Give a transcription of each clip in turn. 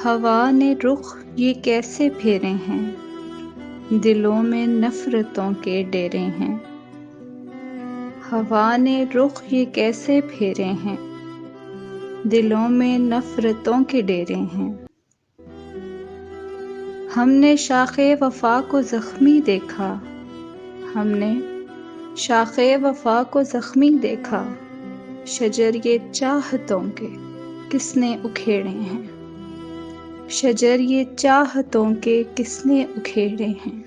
ہوا نے رخ یہ کیسے پھیرے ہیں، دلوں میں نفرتوں کے ڈیرے ہیں۔ ہوا نے رخ یہ کیسے پھیرے ہیں، دلوں میں نفرتوں کے ڈیرے ہیں۔ ہم نے شاخ وفا کو زخمی دیکھا، ہم نے شاخ وفا کو زخمی دیکھا، شجر یہ چاہتوں کے کس نے اکھیڑے ہیں، شجر یہ چاہتوں کے کس نے اکھیڑے ہیں۔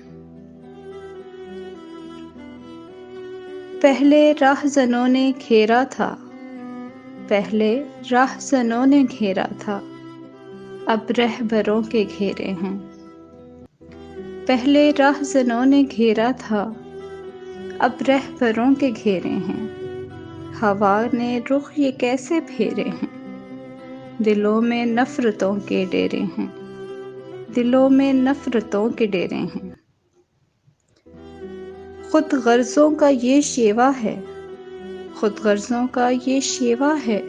پہلے راہزنوں نے گھیرا تھا، پہلے راہزنوں نے گھیرا تھا، اب رہبروں کے گھیرے ہیں۔ پہلے راہزنوں نے گھیرا تھا، اب رہبروں کے گھیرے ہیں۔ ہوا نے رخ یہ کیسے پھیرے ہیں، دلوں میں نفرتوں کے ڈیرے ہیں، دلوں میں نفرتوں کے ڈیرے ہیں۔ خود غرضوں کا یہ شیوا ہے، خود غرضوں کا یہ شیوا ہے،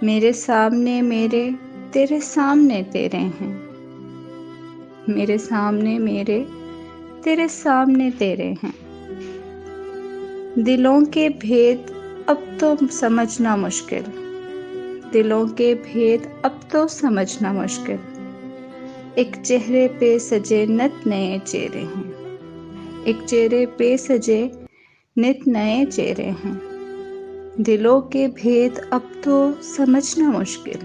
میرے سامنے میرے تیرے سامنے تیرے ہیں، میرے سامنے میرے تیرے سامنے تیرے ہیں۔ دلوں کے بھید اب تو سمجھنا مشکل، دلوں کے بھید اب تو سمجھنا مشکل، ایک چہرے پہ سجے نت نئے چہرے ہیں، ایک چہرے پہ سجے نت نئے چہرے ہیں۔ دلوں کے بھید اب تو سمجھنا مشکل،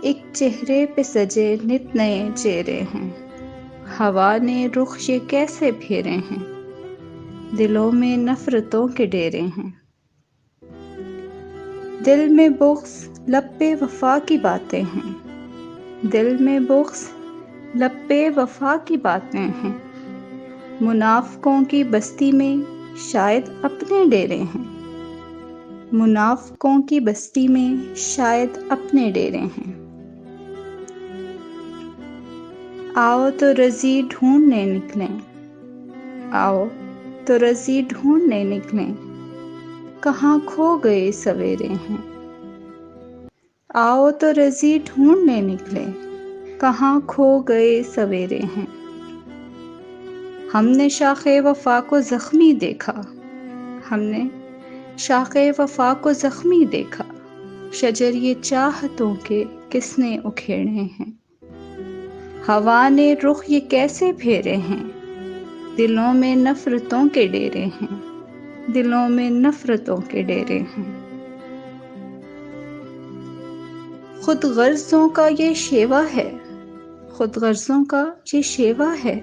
ایک چہرے پہ سجے نت نئے چہرے ہیں۔ ہوا نے رخ یہ کیسے پھیرے ہیں، دلوں میں نفرتوں کے ڈیرے ہیں۔ دل میں بغض لب پہ وفا کی باتیں ہیں، دل میں بغض لب پہ وفا کی باتیں ہیں، منافقوں کی بستی میں شاید اپنے ڈیرے ہیں، منافقوں کی بستی میں شاید اپنے ڈیرے ہیں۔ آؤ تو رزی ڈھونڈنے نکلیں، آؤ تو رزی ڈھونڈنے نکلیں، کہاں کھو گئے سویرے ہیں۔ آؤ تو رزی ڈھونڈنے نکلیں، کہاں کھو گئے سویرے ہیں۔ ہم نے شاخ وفا کو زخمی دیکھا، ہم نے شاخ وفا کو زخمی دیکھا، شجر یہ چاہتوں کے کس نے اکھیڑے ہیں۔ ہوا نے رخ یہ کیسے پھیرے ہیں، دلوں میں نفرتوں کے ڈیرے ہیں، دلوں میں نفرتوں کے ڈیرے ہیں۔ خود غرضوں کا یہ شیوا ہے، خود غرضوں کا یہ شیوا ہے،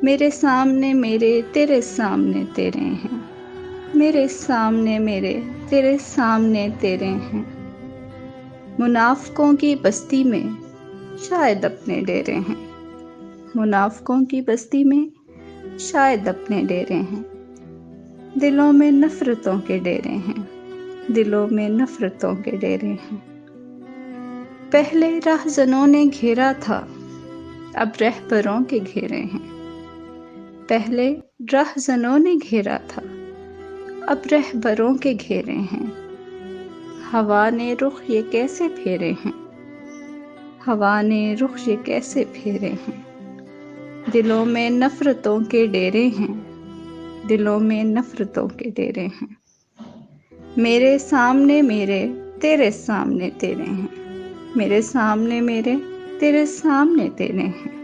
میرے سامنے میرے تیرے سامنے تیرے ہیں، میرے سامنے میرے تیرے سامنے تیرے ہیں۔ منافقوں کی بستی میں شاید اپنے ڈیرے ہیں، منافقوں کی بستی میں شاید اپنے ڈیرے ہیں۔ دلوں میں نفرتوں کے ڈیرے ہیں، دلوں میں نفرتوں کے ڈیرے ہیں۔ پہلے راہزنوں نے گھیرا تھا، اب رہبروں کے گھیرے ہیں، پہلے راہزنوں نے گھیرا تھا، اب رہبروں کے گھیرے ہیں۔ ہوا نے رخ یہ کیسے پھیرے ہیں، ہوا نے رخ یہ کیسے پھیرے ہیں، دلوں میں نفرتوں کے ڈیرے ہیں، دلوں میں نفرتوں کے ڈیرے ہیں۔ میرے سامنے میرے تیرے سامنے تیرے ہیں، میرے سامنے میرے تیرے سامنے تیرے ہیں۔